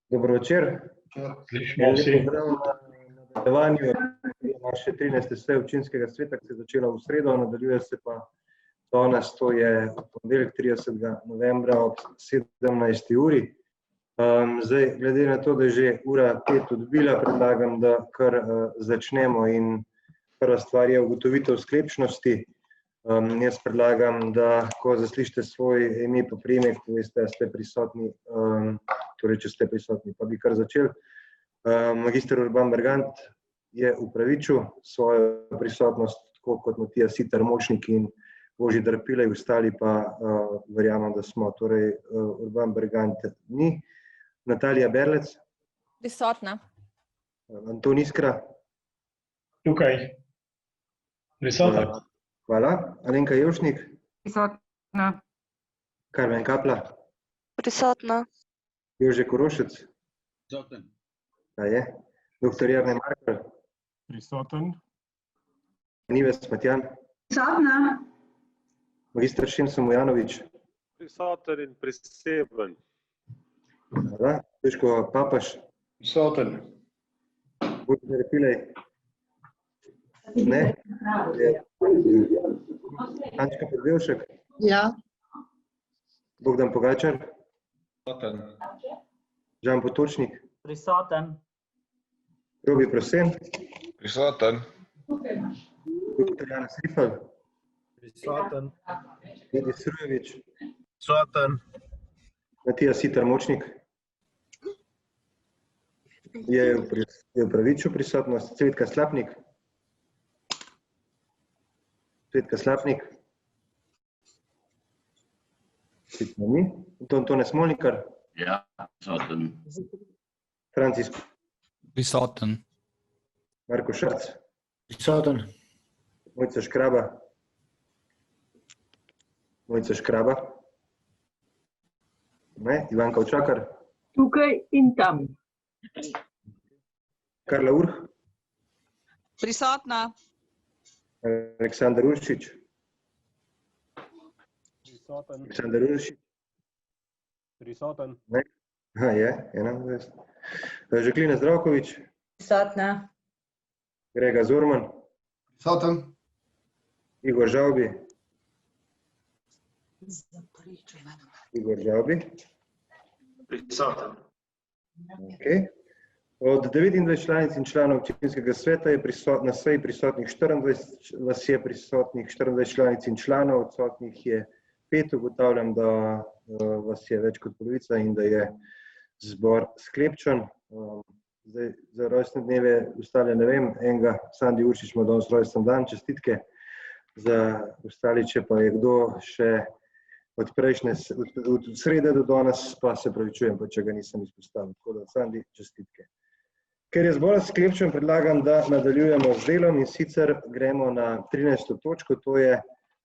Dobro večer. Lep pozdrav na nadaljevanju naše 13. seje občinskega sveta, ki se je začela v sredo, nadaljuje se pa danes, to je v ponedeljek 30. novembra ob 17. uri. Zdaj, glede na to, da je že ura 5 odbila, predlagam, da kar začnemo in prva stvar je ugotovitev sklepčnosti. Jaz predlagam, da ko zaslišite svoj ime pa priimek, poveste, da ste prisotni, torej če ste prisotni, pa bi kar začeli. Magister Urban Bergant je upravičil svojo prisotnost, tako kot Matija Siter Močnik in Božidar Pilej, ostali pa verjamem, da smo. Torej Urban Bergant ni. Natalija Berlec. Prisotna. Anton Iskra. Tukaj. Prisoten. Hvala. Alenka Jevšnik. Prisotna. Karmen Kapla. Prisotna. Jože Korošec. Prisoten. Je. Doktor Jernej Markl. Prisoten. Nives Matjan. Prisotna. Magister Šimso Mujanovič. Prisoten in priseben. Hvala. Duško Papaš. Prisoten. Božidar Pilej. Ne. Ančka Podbevšek. Ja. Bogdan Pogačar. Prisoten. Žan Potočnik. Prisoten. Robi Prosen. Prisoten. Dr. Janez Rifel. Prisoten. Vidi Srujevič. Prisoten. Matija Siter Močnik. Je upravičil prisotnost. Cvetka Slapnik. Cvetka Slapnik. Cvetno ni. Tone Smolnikar. Ja, prisoten. Francis. Prisoten. Marko Šarc. Prisoten. Mojca Škraba. Mojca Škraba. Ne. Ivanka Očakar. Tukaj in tam. Karla Urh. Prisotna. Aleksandar Uršič. Prisoten. Aleksandar Uršič. Prisoten. Ne. Je, 21. Žaklina Zdravkovič. Prisotna. Grega Zorman. Prisoten. Igor Žavbi. Igor Žavbi. Prisoten. Okay. Od 29 članic in članov občinskega sveta je na seji prisotnih 24, vas je prisotnih 24 članic in članov, odsotnih je 5. Ugotavljam, da vas je več kot polovica in da je zbor sklepčen. Zdaj, za rojstne dneve ostale ne vem, enega Sandi Uršič ima danes rojsten dan, čestitke. Za ostali, če pa je kdo še od prejšnje, od srede do danes, pa se pravičujem, pa če ga nisem izpostavil. Tako da, Sandi, čestitke. Ker je zbor sklepčen, predlagam, da nadaljujemo z delom in sicer gremo na 13. točko, to je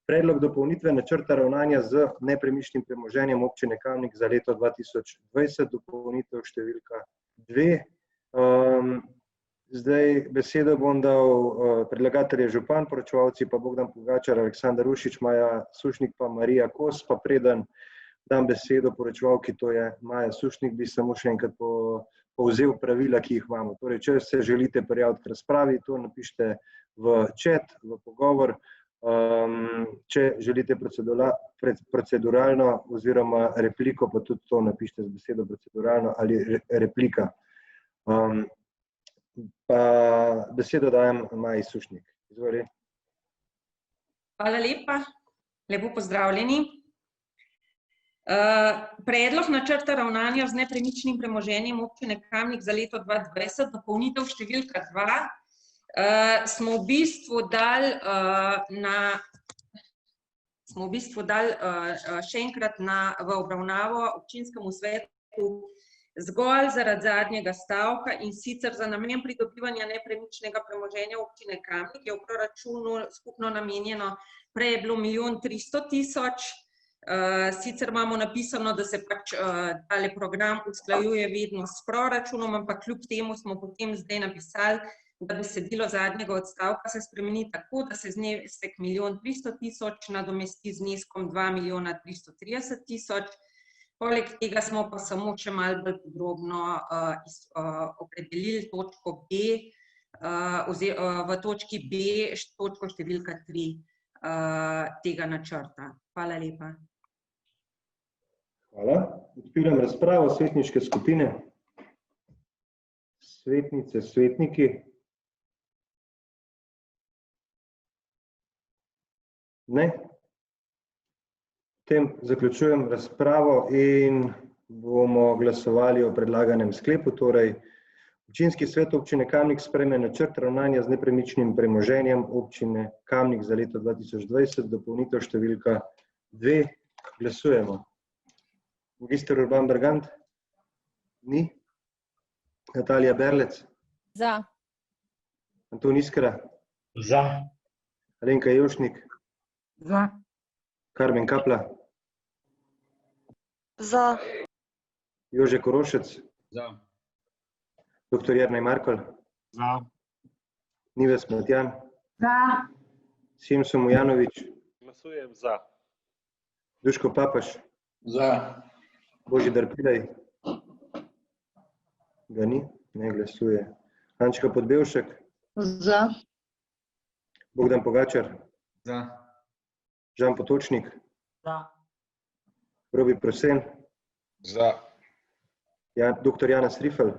predlog dopolnitve načrta ravnanja z nepremičnim premoženjem občine Kamnik za leto 2020, dopolnitev številka 2. Zdaj besedo bom dal, predlagatelj je župan, poročevalci pa Bogdan Pogačar, Aleksandar Uršič, Maja Sušnik pa Marija Kos, pa preden dam besedo poročevalki, to je Maja Sušnik, bi samo še enkrat povzel pravila, ki jih imamo. Torej, če se želite prijaviti k razpravi, to napišite v chat, v pogovor. Če želite proceduralno oziroma repliko, pa tudi to napišite z besedo proceduralno ali replika. Pa besedo dajem Maji Sušnik. Izvoli. Hvala lepa, lepo pozdravljeni. Predlog načrta ravnanja z nepremičnim premoženjem občine Kamnik za leto 2020, dopolnitev številka 2, smo v bistvu dali še enkrat v obravnavo občinskemu svetu zgolj zaradi zadnjega stavka, in sicer za namen pridobivanja nepremičnega premoženja občine Kamnik je v proračunu skupno namenjeno, prej je bilo 1.300.000. Sicer imamo napisano, da se pač tale program usklajuje vedno s proračunom, ampak kljub temu smo potem zdaj napisali, da besedilo zadnjega odstavka se spremeni tako, da se znesek 1.300.000 nadomesti z zneskom 2.330.000. Poleg tega smo pa samo še malo bolj podrobno opredelili točko B, v točki B točko številka 3 tega načrta. Hvala lepa. Hvala. Odpiram razpravo svetniške skupine. Svetnice, svetniki. Ne. Potem zaključujem razpravo in bomo glasovali o predlaganem sklepu. Torej, občinski svet občine Kamnik sprejme načrt ravnanja z nepremičnim premoženjem občine Kamnik za leto 2020, dopolnitev številka 2. Glasujemo. Magister Urban Bergant? Ni. Natalija Berlec? Za. Anton Iskra? Za. Alenka Jevšnik? Za. Karmen Kapla? Za. Jože Korošec? Za. Dr. Jernej Markl? Za. Nives Matjan? Za. Simso Mujanović? Glasujem za. Duško Papaš? Za. Božidar Pilej? Ga ni, ne glasuje. Ančka Podbevšek? Za. Bogdan Pogačar? Za. Žan Potočnik? Za. Robi Prosen? Za. Dr. Janez Rifel?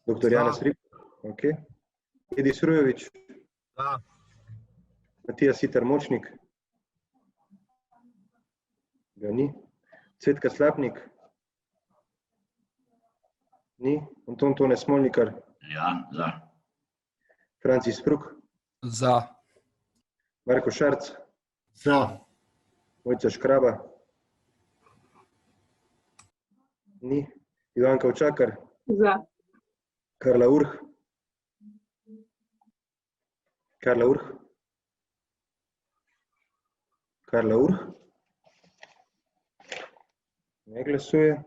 Dr. Janez Rifel, ok. Edis Rujović? Za. Matija Siter Močnik? Ga ni. Cvetka Slapnik? Ni. Anton Tone Smolnikar? Ja, za. Francis Pruk? Za. Marko Šarc? Za. Mojca Škraba? Ni. Ivanka Učakar? Za. Karla Urh? Karla Urh? Karla Urh? Ne glasuje.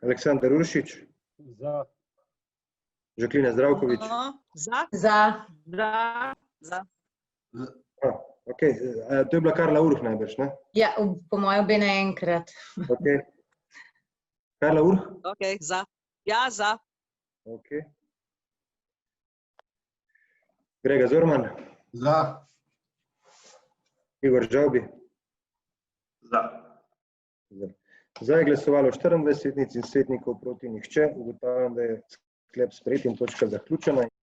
Aleksandar Uršič? Za. Žaklina Zdravković? Za. Za. Za. Ok, to je bila Karla Urh najbrž, ne? Ja, po mojem obe naenkrat. Ok. Karla Urh? Ok, za. Ja, za. Ok. Grega Zorman? Za. Igor Žavbi? Za. Za je glasovalo 24 svetnic in svetnikov, proti nihče. Ugotavljam, da je sklep sprejet in točka zaključena.